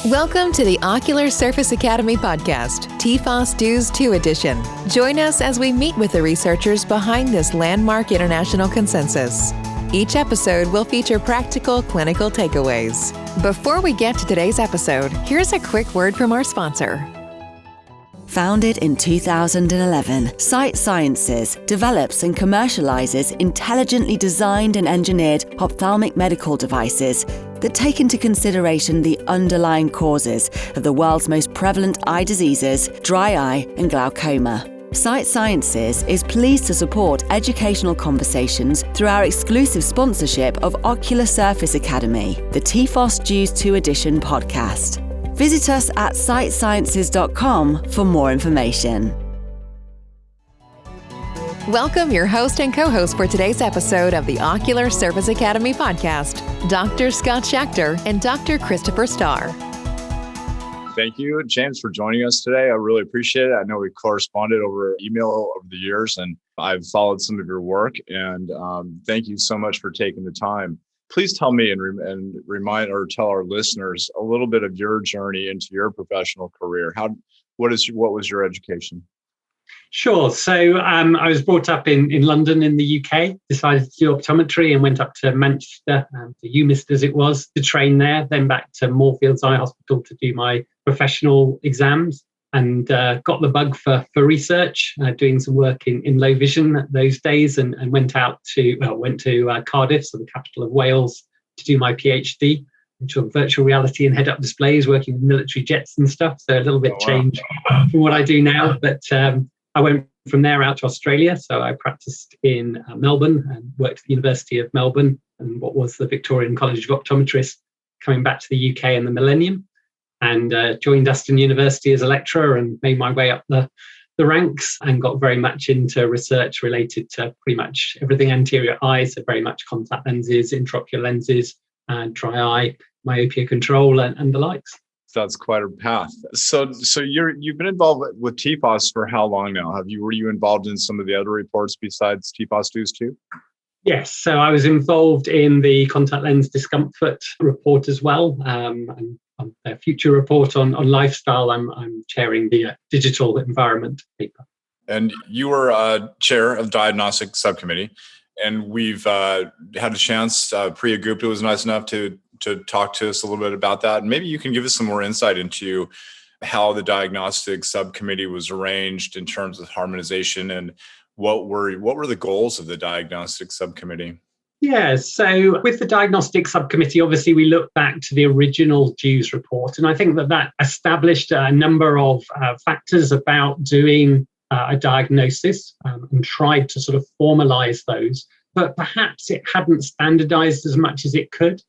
Welcome to the Ocular Surface Academy podcast, TFOS DEWS II edition. Join us as we meet with the researchers behind this landmark international consensus. Each episode will feature practical clinical takeaways. Before we get to today's episode, here's a quick word from our sponsor. Founded in 2011, Sight Sciences develops and commercializes intelligently designed and engineered ophthalmic medical devices that take into consideration the underlying causes of the world's most prevalent eye diseases, dry eye and glaucoma. Sight Sciences is pleased to support educational conversations through our exclusive sponsorship of Ocular Surface Academy, the TFOS DEWS II edition podcast. Visit us at sightsciences.com for more information. Welcome your host and co-host for today's episode of the Ocular Surface Academy podcast, Dr. Scott Schachter and Dr. Christopher Starr. Thank you, James, for joining us today. I really appreciate it. I know we corresponded over email over the years, and I've followed some of your work. And thank you so much for taking the time. Please tell me and remind or tell our listeners a little bit of your journey into your professional career. What was your education? Sure. So I was brought up in London in the UK, decided to do optometry and went up to Manchester, to UMIST as it was, to train there, then back to Moorfield Eye Hospital to do my professional exams, and got the bug for research, doing some work in low vision those days, and went to Cardiff, so the capital of Wales, to do my PhD, which was virtual reality and head-up displays, working with military jets and stuff. So a little bit change from what I do now. But I went from there out to Australia. So I practiced in Melbourne and worked at the University of Melbourne and what was the Victorian College of Optometrists, coming back to the UK in the millennium. And joined Aston University as a lecturer and made my way up the ranks and got very much into research related to pretty much everything anterior eye, so very much contact lenses, intraocular lenses, dry eye, myopia control, and the likes. That's quite a path. So you've been involved with TFOS for how long now? Were you involved in some of the other reports besides TFOS DEWS II? Yes, so I was involved in the contact lens discomfort report as well, and a future report on lifestyle. I'm chairing the digital environment paper. And you were chair of Diagnostic subcommittee, and we've had a chance. Priya Gupta was nice enough to talk to us a little bit about that. And maybe you can give us some more insight into how the Diagnostic subcommittee was arranged in terms of harmonization, and what were the goals of the Diagnostic subcommittee? Yeah, so with the Diagnostic subcommittee, obviously we look back to the original DEWS report, and I think that established a number of factors about doing a diagnosis and tried to sort of formalize those, but perhaps it hadn't standardized as much as it could.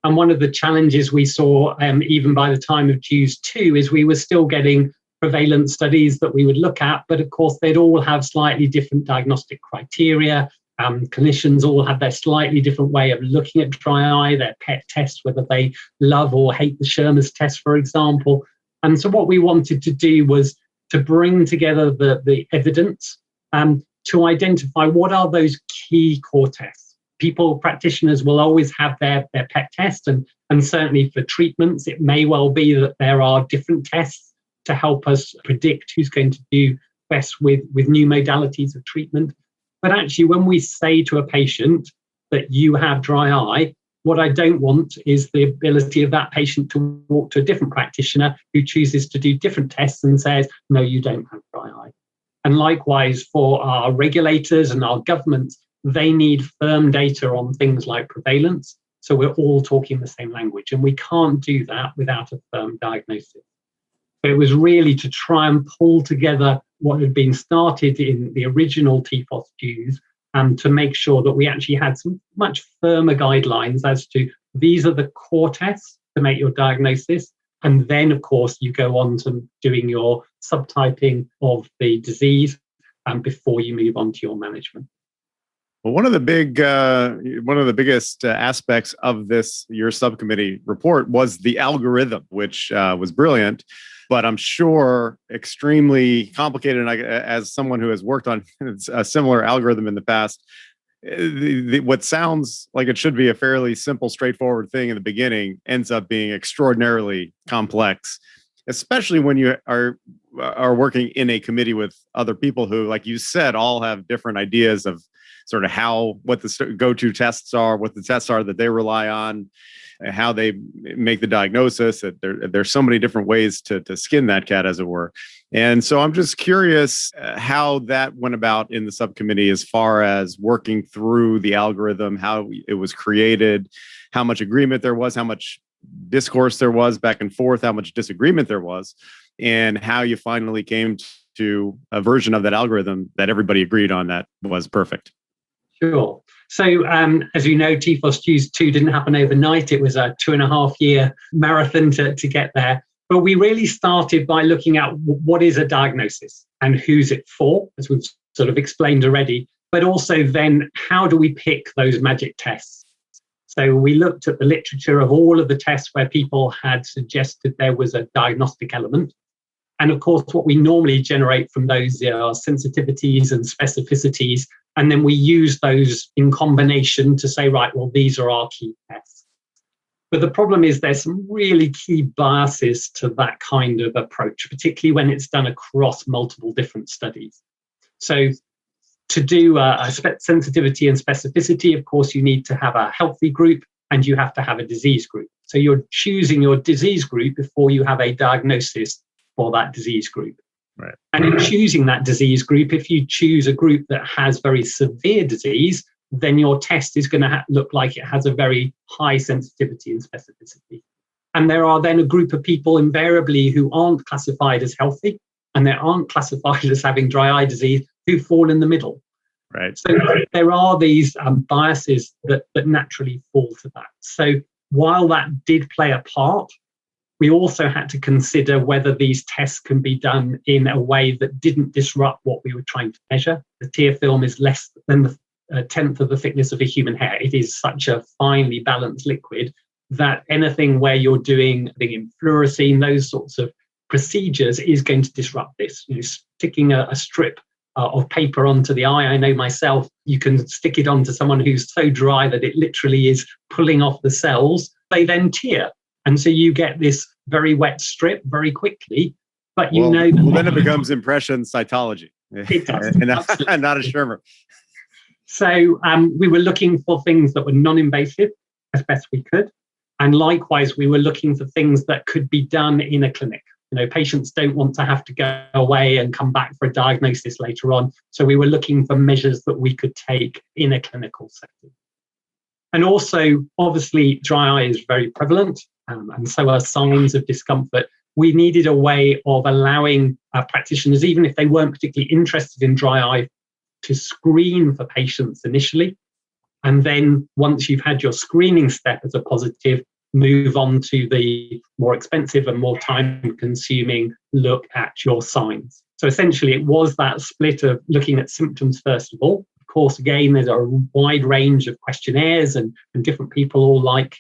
And one of the challenges we saw even by the time of DEWS II is we were still getting prevalence studies that we would look at, but of course they'd all have slightly different diagnostic criteria. Clinicians all have their slightly different way of looking at dry eye, their pet test, whether they love or hate the Schirmer's test, for example. And so what we wanted to do was to bring together the evidence to identify what are those key core tests. Practitioners will always have their pet test, and certainly for treatments, it may well be that there are different tests to help us predict who's going to do best with new modalities of treatment. But actually, when we say to a patient that you have dry eye, what I don't want is the ability of that patient to walk to a different practitioner who chooses to do different tests and says, no, you don't have dry eye. And likewise, for our regulators and our governments, they need firm data on things like prevalence. So we're all talking the same language, and we can't do that without a firm diagnosis. So it was really to try and pull together what had been started in the original TFOS DEWS, to make sure that we actually had some much firmer guidelines as to these are the core tests to make your diagnosis. And then, of course, you go on to doing your subtyping of the disease before you move on to your management. Well, one of the biggest aspects of your subcommittee report was the algorithm, which was brilliant, but I'm sure extremely complicated. And as someone who has worked on a similar algorithm in the past, what sounds like it should be a fairly simple, straightforward thing in the beginning ends up being extraordinarily complex, especially when you are working in a committee with other people who, like you said, all have different ideas of sort of what the go-to tests are, what the tests are that they rely on, how they make the diagnosis. There's so many different ways to skin that cat, as it were. And so I'm just curious how that went about in the subcommittee as far as working through the algorithm, how it was created, how much agreement there was, how much discourse there was back and forth, how much disagreement there was, and how you finally came to a version of that algorithm that everybody agreed on that was perfect. Sure. So, as you know, TFOS DEWS II didn't happen overnight. It was a 2.5-year marathon to get there. But we really started by looking at what is a diagnosis and who's it for, as we've sort of explained already, but also then how do we pick those magic tests? So we looked at the literature of all of the tests where people had suggested there was a diagnostic element. And of course, what we normally generate from those are sensitivities and specificities. And then we use those in combination to say, right, well, these are our key tests. But the problem is there's some really key biases to that kind of approach, particularly when it's done across multiple different studies. So to do a sensitivity and specificity, of course, you need to have a healthy group and you have to have a disease group. So you're choosing your disease group before you have a diagnosis for that disease group. Right. And in choosing that disease group, if you choose a group that has very severe disease, then your test is going to look like it has a very high sensitivity and specificity. And there are then a group of people invariably who aren't classified as healthy and they aren't classified as having dry eye disease who fall in the middle. Right. So there are these biases that naturally fall to that. So while that did play a part, we also had to consider whether these tests can be done in a way that didn't disrupt what we were trying to measure. The tear film is less than a tenth of the thickness of a human hair. It is such a finely balanced liquid that anything where you're doing in fluorescein, those sorts of procedures is going to disrupt this. Sticking a strip of paper onto the eye, I know myself, you can stick it onto someone who's so dry that it literally is pulling off the cells. They then tear. And so you get this very wet strip very quickly, but then it becomes impression cytology. It does. and not a shimmer. So we were looking for things that were non-invasive as best we could. And likewise, we were looking for things that could be done in a clinic. Patients don't want to have to go away and come back for a diagnosis later on. So we were looking for measures that we could take in a clinical setting. And also, obviously, dry eye is very prevalent, and so are signs of discomfort. We needed a way of allowing practitioners, even if they weren't particularly interested in dry eye, to screen for patients initially. And then once you've had your screening step as a positive, move on to the more expensive and more time-consuming look at your signs. So essentially, it was that split of looking at symptoms first of all. Of course, again, there's a wide range of questionnaires and different people all like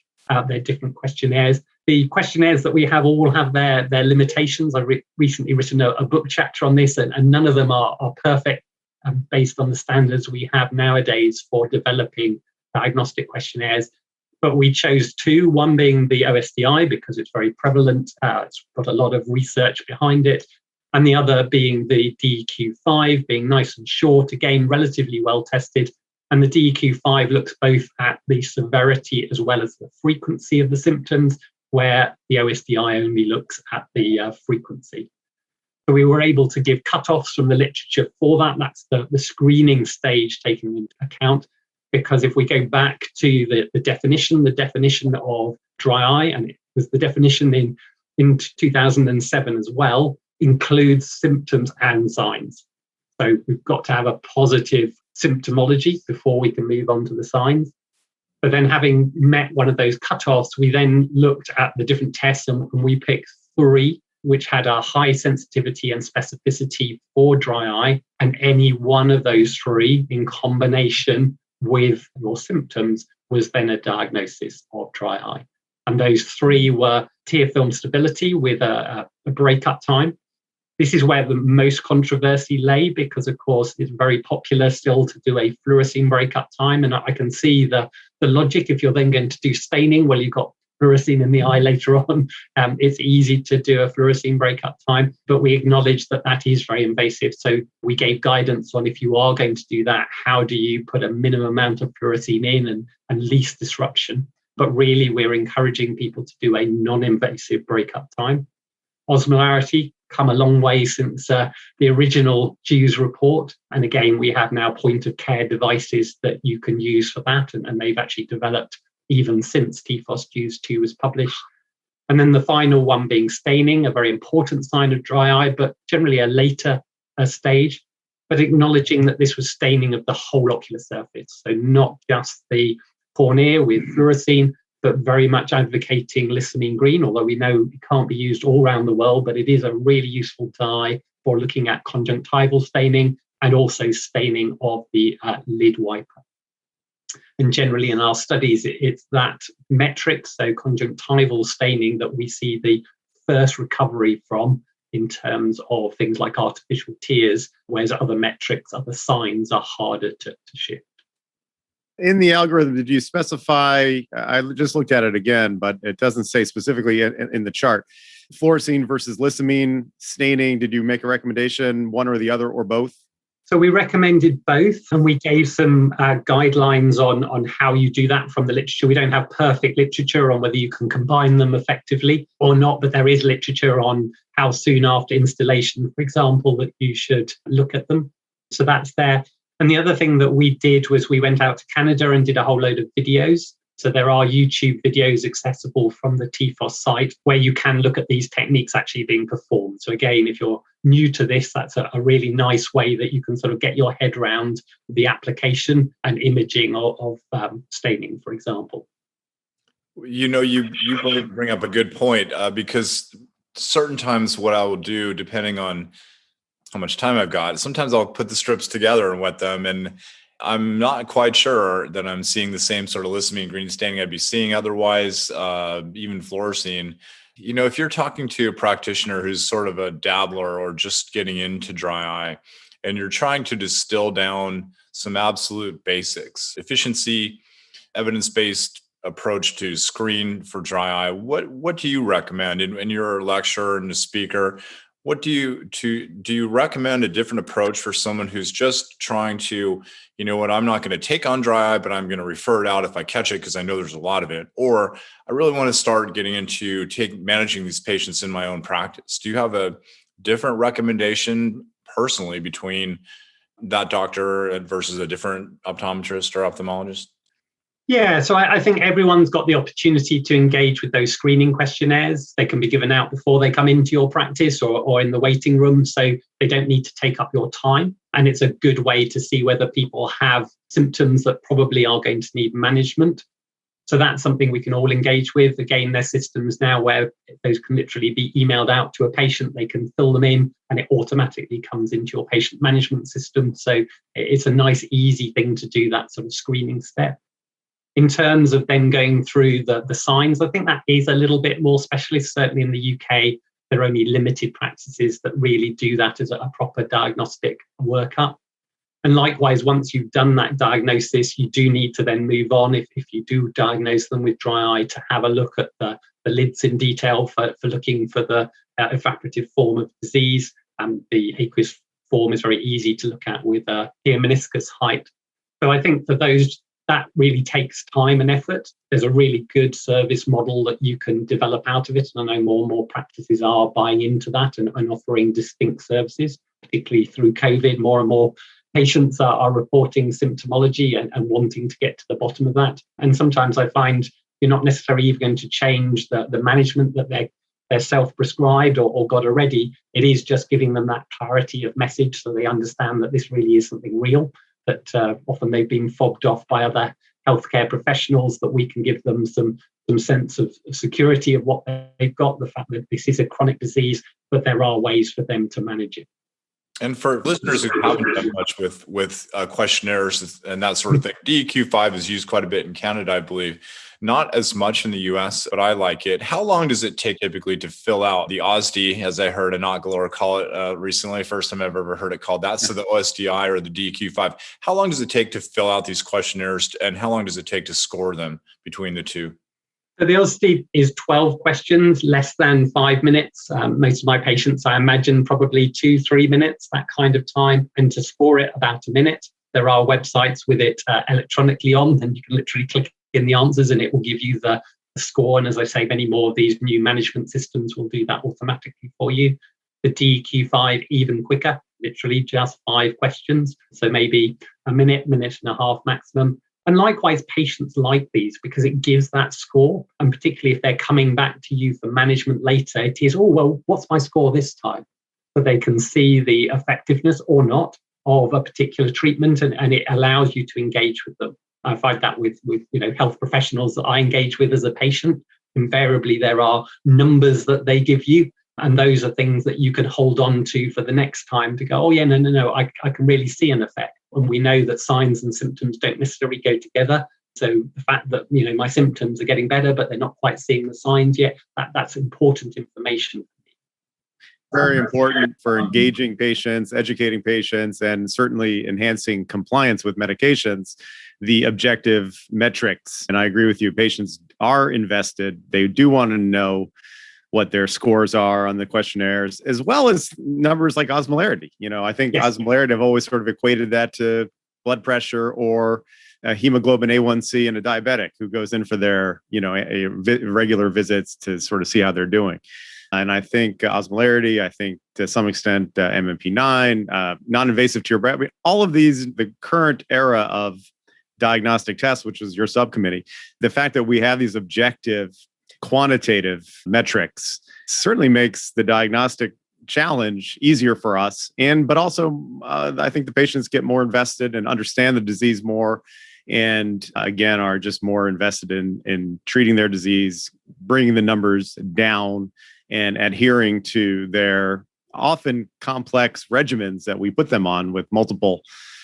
their different questionnaires. The questionnaires that we have all have their limitations. I've recently written a book chapter on this, and none of them are perfect based on the standards we have nowadays for developing diagnostic questionnaires. But we chose two, one being the OSDI because it's very prevalent. It's got a lot of research behind it. And the other being the DEQ5, being nice and short, again, relatively well tested. And the DEQ5 looks both at the severity as well as the frequency of the symptoms, where the OSDI only looks at the frequency. So we were able to give cutoffs from the literature for that. That's the screening stage taken into account. Because if we go back to the definition of dry eye, and it was the definition in 2007 as well, includes symptoms and signs. So we've got to have a positive symptomology before we can move on to the signs. But then having met one of those cutoffs, we then looked at the different tests and we picked 3, which had a high sensitivity and specificity for dry eye. And any one of those 3 in combination with your symptoms was then a diagnosis of dry eye. And those 3 were tear film stability with a breakup time, This is where the most controversy lay, because of course it's very popular still to do a fluorescein breakup time. And I can see the logic. If you're then going to do staining, well, you've got fluorescein in the eye later on. It's easy to do a fluorescein breakup time, but we acknowledge that that is very invasive. So we gave guidance on, if you are going to do that, how do you put a minimum amount of fluorescein in and least disruption? But really, we're encouraging people to do a non-invasive breakup time. Osmolarity, come a long way since the original DEWS report. And again, we have now point of care devices that you can use for that. And they've actually developed even since TFOS DEWS II was published. And then the final one being staining, a very important sign of dry eye, but generally a later stage, but acknowledging that this was staining of the whole ocular surface. So not just the cornea with fluorescein, but very much advocating lissamine green, although we know it can't be used all around the world, but it is a really useful dye for looking at conjunctival staining and also staining of the lid wiper. And generally in our studies, it's that metric, so conjunctival staining, that we see the first recovery from in terms of things like artificial tears, whereas other metrics, other signs are harder to shift. In the algorithm, did you specify, I just looked at it again, but it doesn't say specifically in the chart, fluorescein versus lissamine staining? Did you make a recommendation, one or the other, or both? So we recommended both, and we gave some guidelines on how you do that from the literature. We don't have perfect literature on whether you can combine them effectively or not, but there is literature on how soon after installation, for example, that you should look at them. So that's there. And the other thing that we did was we went out to Canada and did a whole load of videos. So there are YouTube videos accessible from the TFOS site where you can look at these techniques actually being performed. So again, if you're new to this, that's a really nice way that you can sort of get your head around the application and imaging of staining, for example. You know, you bring up a good point because certain times what I will do, depending on how much time I've got, sometimes I'll put the strips together and wet them, and I'm not quite sure that I'm seeing the same sort of lissamine green staining I'd be seeing otherwise, even fluorescein. You know, if you're talking to a practitioner who's sort of a dabbler or just getting into dry eye, and you're trying to distill down some absolute basics, efficiency, evidence-based approach to screen for dry eye, what do you recommend in your lecture and the speaker? What do you recommend a different approach for someone who's just trying to, you know what, I'm not going to take on dry eye, but I'm going to refer it out if I catch it because I know there's a lot of it, or I really want to start getting into managing these patients in my own practice? Do you have a different recommendation personally between that doctor versus a different optometrist or ophthalmologist? Yeah, so I think everyone's got the opportunity to engage with those screening questionnaires. They can be given out before they come into your practice or in the waiting room, so they don't need to take up your time. And it's a good way to see whether people have symptoms that probably are going to need management. So that's something we can all engage with. Again, there's systems now where those can literally be emailed out to a patient. They can fill them in and it automatically comes into your patient management system. So it's a nice, easy thing to do, that sort of screening step. In terms of then going through the signs, I think that is a little bit more specialist. Certainly in the UK, there are only limited practices that really do that as a proper diagnostic workup. And likewise, once you've done that diagnosis, you do need to then move on, if you do diagnose them with dry eye, to have a look at the lids in detail for looking for the evaporative form of disease. And the aqueous form is very easy to look at with a tear meniscus height. So I think for those, that really takes time and effort. There's a really good service model that you can develop out of it. And I know more and more practices are buying into that and offering distinct services, particularly through COVID. More and more patients are reporting symptomology and wanting to get to the bottom of that. And sometimes I find you're not necessarily even going to change the management that they're self-prescribed or got already. It is just giving them that clarity of message so they understand that this really is something real, that often they've been fobbed off by other healthcare professionals, that we can give them some sense of security of what they've got, the fact that this is a chronic disease, but there are ways for them to manage it. And for listeners who haven't done much with questionnaires and that sort of thing, DEQ5 is used quite a bit in Canada, I believe. Not as much in the US, but I like it. How long does it take typically to fill out the OSD, as I heard an ocular call it recently? First time I've ever heard it called that. So the OSDI or the DQ5. How long does it take to fill out these questionnaires, and how long does it take to score them between the two? So the OSD is 12 questions, less than 5 minutes. Most of my patients, I imagine, probably 2-3 minutes, that kind of time, and to score it about a minute. There are websites with it electronically on, and you can literally click in the answers and it will give you the score. And as I say, many more of these new management systems will do that automatically for you. The DQ5, even quicker, literally just 5 questions. So maybe a minute and a half maximum. And likewise, patients like these because it gives that score. And particularly if they're coming back to you for management later, it is, oh, well, what's my score this time? So they can see the effectiveness or not of a particular treatment, and it allows you to engage with them. I find that with health professionals that I engage with as a patient, invariably there are numbers that they give you. And those are things that you can hold on to for the next time to go, oh, yeah, no, I can really see an effect. And we know that signs and symptoms don't necessarily go together. So the fact that, my symptoms are getting better, but they're not quite seeing the signs yet, that's important information. Very important for engaging patients, educating patients, and certainly enhancing compliance with medications, the objective metrics. And I agree with you, patients are invested. They do want to know what their scores are on the questionnaires, as well as numbers like osmolarity. I think osmolarity, I've always sort of equated that to blood pressure or hemoglobin A1C in a diabetic who goes in for their, regular visits to sort of see how they're doing. And I think osmolarity, I think to some extent MMP9, non-invasive to your breath, all of these, the current era of diagnostic tests, which is your subcommittee, the fact that we have these objective quantitative metrics certainly makes the diagnostic challenge easier for us. But also, I think the patients get more invested and understand the disease more. And again, are just more invested in treating their disease, bringing the numbers down, and adhering to their often complex regimens that we put them on with multiple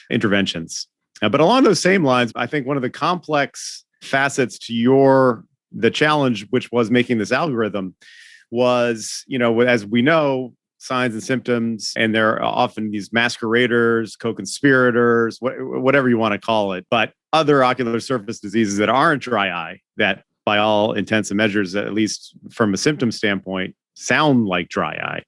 interventions. But along those same lines, I think one of the complex facets to the challenge, which was making this algorithm, was, as we know, signs and symptoms, and there are often these masqueraders, co-conspirators, whatever you want to call it, but other ocular surface diseases that aren't dry eye, that by all intents and measures, at least from a symptom standpoint, sound like dry eye.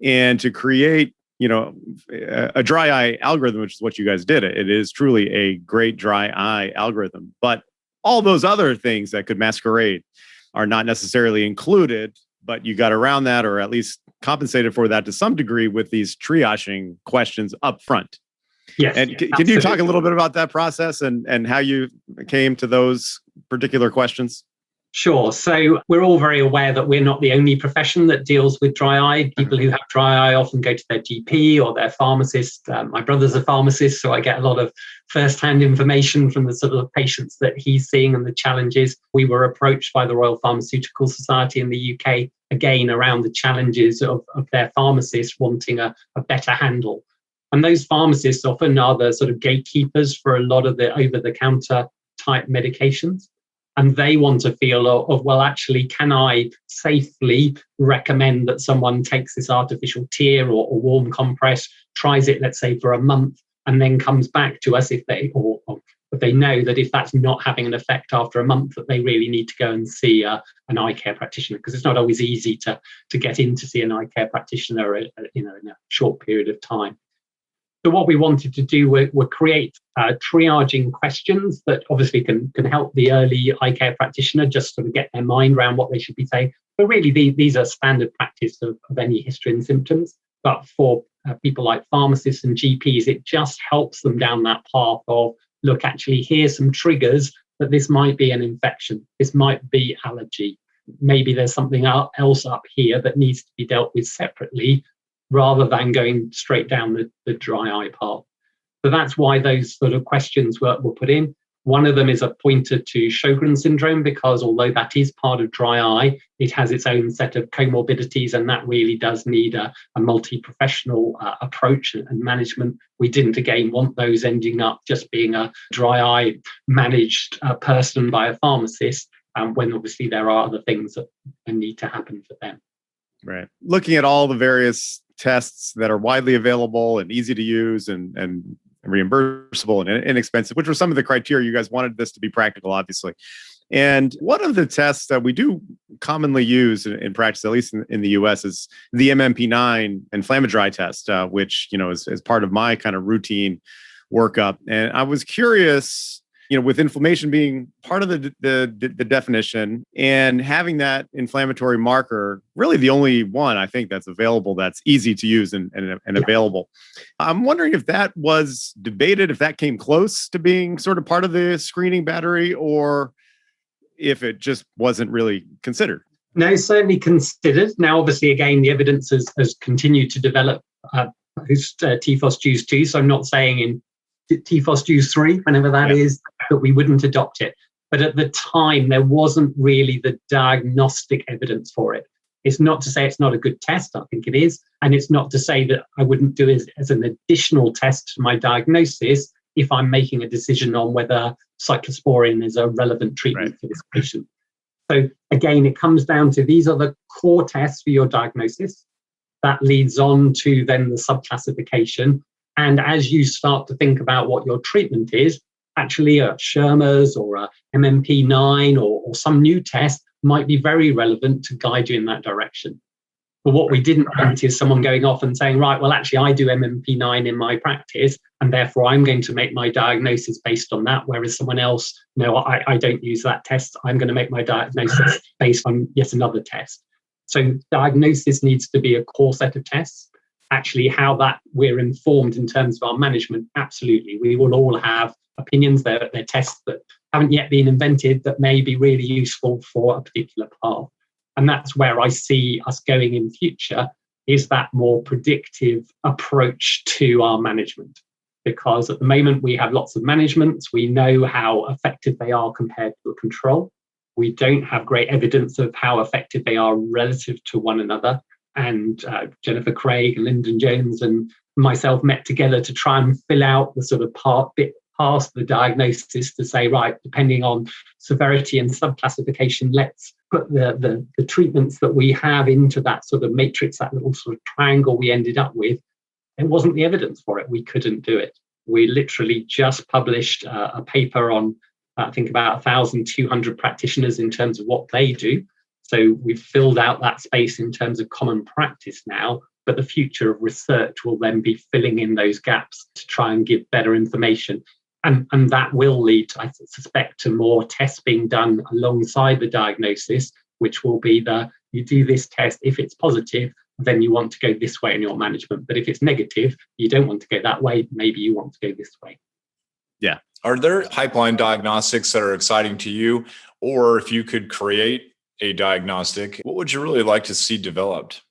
And to create, a dry eye algorithm, which is what you guys did, it is truly a great dry eye algorithm. But all those other things that could masquerade are not necessarily included, but you got around that, or at least compensated for that to some degree with these triaging questions up front. Yes. And can you talk a little bit about that process and how you came to those particular questions? Sure. So we're all very aware that we're not the only profession that deals with dry eye. People who have dry eye often go to their GP or their pharmacist. My brother's a pharmacist, so I get a lot of first-hand information from the sort of patients that he's seeing and the challenges. We were approached by the Royal Pharmaceutical Society in the UK, again, around the challenges of their pharmacists wanting a better handle. And those pharmacists often are the sort of gatekeepers for a lot of the over-the-counter type medications. And they want to feel well, actually, can I safely recommend that someone takes this artificial tear or warm compress, tries it, let's say, for a month, and then comes back to us if they know that if that's not having an effect after a month, that they really need to go and see an eye care practitioner, because it's not always easy to get in to see an eye care practitioner in a short period of time. So what we wanted to do were create triaging questions that obviously can help the early eye care practitioner just sort of get their mind around what they should be saying. But really, these are standard practice of any history and symptoms. But for people like pharmacists and GPs, it just helps them down that path of, look, actually, here's some triggers that this might be an infection. This might be allergy. Maybe there's something else up here that needs to be dealt with separately, rather than going straight down the dry eye path. So that's why those sort of questions were put in. One of them is a pointer to Sjogren's syndrome, because although that is part of dry eye, it has its own set of comorbidities, and that really does need a multi-professional approach and management. We didn't, again, want those ending up just being a dry eye managed person by a pharmacist. when obviously there are other things that need to happen for them. Right. Looking at all the various tests that are widely available and easy to use and reimbursable and inexpensive, which were some of the criteria you guys wanted this to be practical, obviously. And one of the tests that we do commonly use in practice, at least in the US, is the MMP9 inflammatory test, which, is part of my kind of routine workup. And I was curious, with inflammation being part of the definition and having that inflammatory marker, really the only one I think that's available, that's easy to use and available. I'm wondering if that was debated, if that came close to being sort of part of the screening battery, or if it just wasn't really considered. No, certainly considered. Now, obviously, again, the evidence has continued to develop TFOS DEWS II. So I'm not saying in TFOS DEWS III, whenever that is, that we wouldn't adopt it. But at the time, there wasn't really the diagnostic evidence for it. It's not to say it's not a good test. I think it is. And it's not to say that I wouldn't do it as an additional test to my diagnosis if I'm making a decision on whether cyclosporine is a relevant treatment for this patient. So again, it comes down to these are the core tests for your diagnosis. That leads on to then the subclassification. And as you start to think about what your treatment is, actually a Schirmer's or a MMP9 or some new test might be very relevant to guide you in that direction. But what we didn't want is someone going off and saying, right, well, actually, I do MMP9 in my practice, and therefore I'm going to make my diagnosis based on that, whereas someone else, no, I don't use that test. I'm going to make my diagnosis based on yet another test. So diagnosis needs to be a core set of tests. Actually, how that we're informed in terms of our management, absolutely. We will all have opinions. They're tests that haven't yet been invented that may be really useful for a particular path. And that's where I see us going in future, is that more predictive approach to our management. Because at the moment we have lots of managements. We know how effective they are compared to a control. We don't have great evidence of how effective they are relative to one another. And Jennifer Craig and Lyndon Jones and myself met together to try and fill out the sort of bit past the diagnosis to say, right, depending on severity and subclassification, let's put the treatments that we have into that sort of matrix, that little sort of triangle we ended up with. It wasn't the evidence for it. We couldn't do it. We literally just published a paper on, I think, about 1,200 practitioners in terms of what they do. So we've filled out that space in terms of common practice now, but the future of research will then be filling in those gaps to try and give better information. And that will lead, I suspect, to more tests being done alongside the diagnosis, which will be you do this test. If it's positive, then you want to go this way in your management. But if it's negative, you don't want to go that way. Maybe you want to go this way. Yeah. Are there pipeline diagnostics that are exciting to you? Or if you could create a diagnostic, what would you really like to see developed?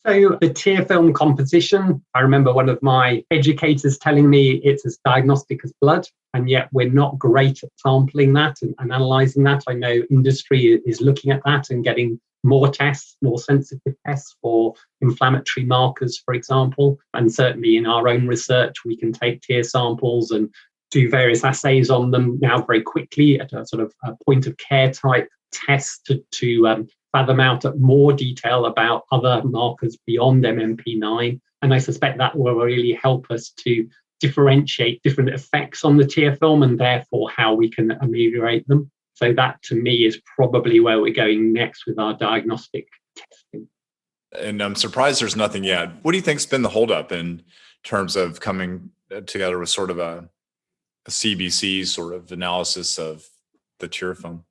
So the tear film composition, I remember one of my educators telling me it's as diagnostic as blood, and yet we're not great at sampling that and analysing that. I know industry is looking at that and getting more tests, more sensitive tests for inflammatory markers, for example. And certainly in our own research, we can take tear samples and do various assays on them now very quickly at a sort of a point of care type test to fathom out at more detail about other markers beyond MMP9. And I suspect that will really help us to differentiate different effects on the tear film and therefore how we can ameliorate them. So that to me is probably where we're going next with our diagnostic testing. And I'm surprised there's nothing yet. What do you think's been the holdup in terms of coming together with sort of a CBC sort of analysis of the tear film?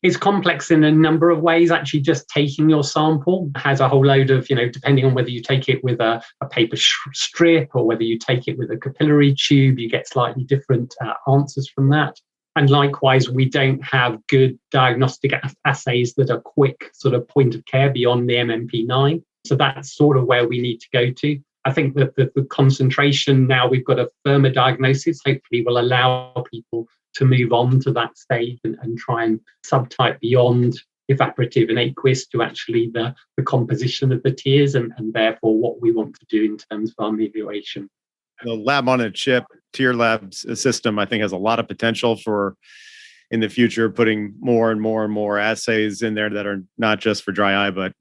It's complex in a number of ways. Actually, just taking your sample has a whole load of, depending on whether you take it with a paper strip or whether you take it with a capillary tube, you get slightly different answers from that. And likewise, we don't have good diagnostic assays that are quick sort of point of care beyond the MMP9. So that's sort of where we need to go to. I think that the concentration, now we've got a firmer diagnosis, hopefully will allow people to move on to that stage and try and subtype beyond evaporative and aqueous to actually the composition of the tears and therefore what we want to do in terms of our amelioration. The lab on a chip tear lab system, I think, has a lot of potential for in the future, putting more and more and more assays in there that are not just for dry eye, but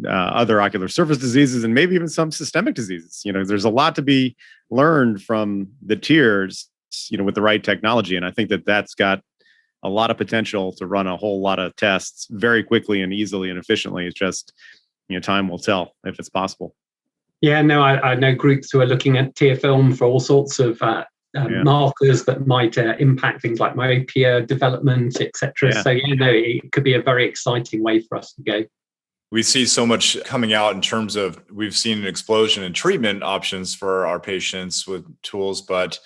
other ocular surface diseases and maybe even some systemic diseases. There's a lot to be learned from the tiers, with the right technology, and I think that that's got a lot of potential to run a whole lot of tests very quickly and easily and efficiently. It's just, time will tell if it's possible. Yeah, no, I know groups who are looking at tear film for all sorts of markers that might impact things like myopia development, etc. Yeah. So, it could be a very exciting way for us to go. We see so much coming out in terms of, we've seen an explosion in treatment options for our patients with tools, but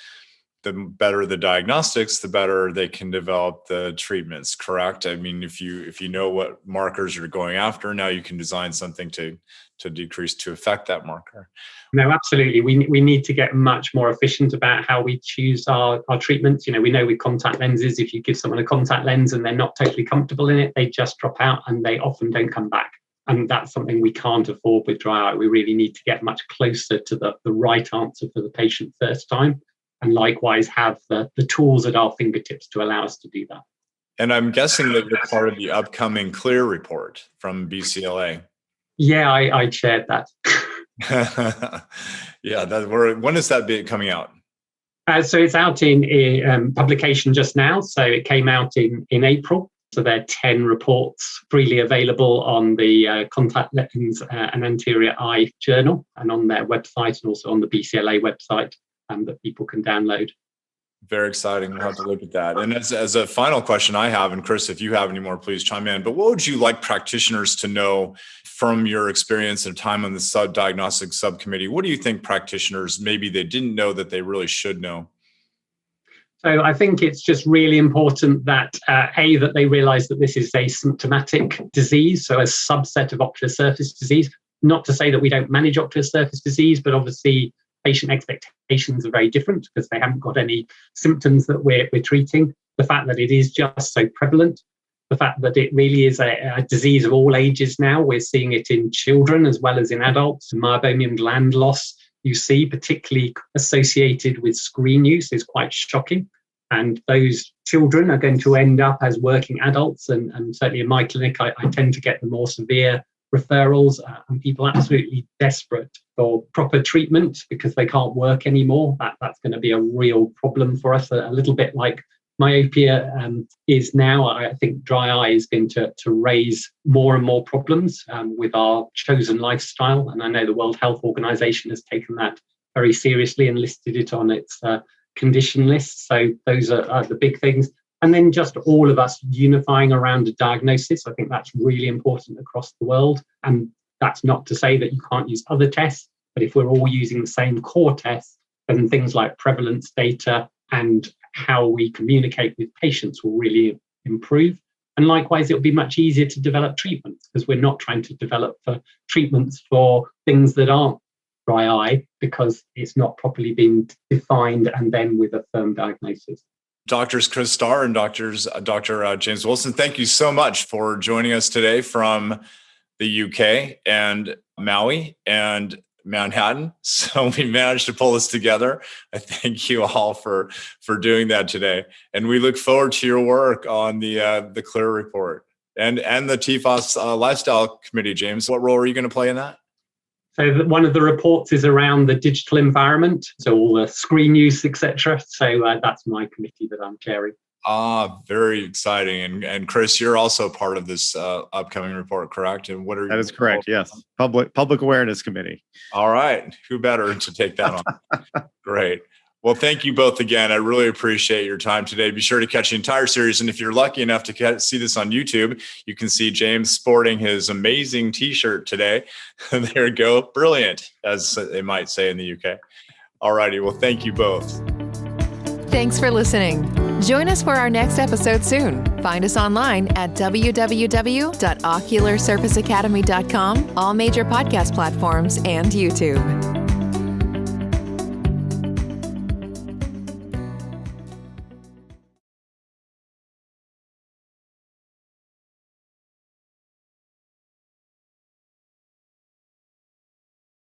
the better the diagnostics, the better they can develop the treatments, correct? I mean, if you know what markers you're going after, now you can design something to decrease, to affect that marker. No, absolutely. We need to get much more efficient about how we choose our treatments. We know with contact lenses, if you give someone a contact lens and they're not totally comfortable in it, they just drop out and they often don't come back. And that's something we can't afford with dry eye. We really need to get much closer to the right answer for the patient first time. And likewise have the tools at our fingertips to allow us to do that. And I'm guessing that you're part of the upcoming CLEAR report from BCLA. Yeah, I chaired that. Yeah, when is that coming out? So it's out in publication just now. So it came out in April. So there are 10 reports freely available on the Contact Lens and Anterior Eye Journal and on their website and also on the BCLA website. That people can download. Very exciting. We'll have to look at that. And as a final question I have, and Chris, if you have any more, please chime in, but what would you like practitioners to know from your experience and time on the diagnostic subcommittee? What do you think practitioners, maybe they didn't know that they really should know? So I think it's just really important that, that they realize that this is a symptomatic disease, so a subset of ocular surface disease. Not to say that we don't manage ocular surface disease, but obviously patient expectations are very different because they haven't got any symptoms that we're treating. The fact that it is just so prevalent, the fact that it really is a disease of all ages now. We're seeing it in children as well as in adults. Meibomian gland loss you see, particularly associated with screen use, is quite shocking. And those children are going to end up as working adults. And certainly in my clinic, I tend to get the more severe referrals and people absolutely desperate for proper treatment because they can't work anymore. That's going to be a real problem for us, a little bit like myopia is now. I think dry eye is going to raise more and more problems with our chosen lifestyle. And I know the World Health Organization has taken that very seriously and listed it on its condition list. So those are the big things. And then just all of us unifying around a diagnosis. I think that's really important across the world. And that's not to say that you can't use other tests, but if we're all using the same core tests, then things like prevalence data and how we communicate with patients will really improve. And likewise, it'll be much easier to develop treatments because we're not trying to develop treatments for things that aren't dry eye because it's not properly been defined and then with a firm diagnosis. Doctors Chris Starr and Dr. James Wolffsohn, thank you so much for joining us today from the UK and Maui and Manhattan. So we managed to pull this together. I thank you all for doing that today. And we look forward to your work on the CLEAR report and the TFOS Lifestyle Committee. James, what role are you going to play in that? So one of the reports is around the digital environment, so all the screen use, etc. So that's my committee that I'm chairing. Very exciting. And Chris, you're also part of this upcoming report, correct? And what are That is correct. Yes. Public Awareness Committee. All right. Who better to take that on? Great. Well, thank you both again. I really appreciate your time today. Be sure to catch the entire series. And if you're lucky enough to see this on YouTube, you can see James sporting his amazing t-shirt today. There you go. Brilliant, as they might say in the UK. All righty. Well, thank you both. Thanks for listening. Join us for our next episode soon. Find us online at www.ocularsurfaceacademy.com, all major podcast platforms, and YouTube.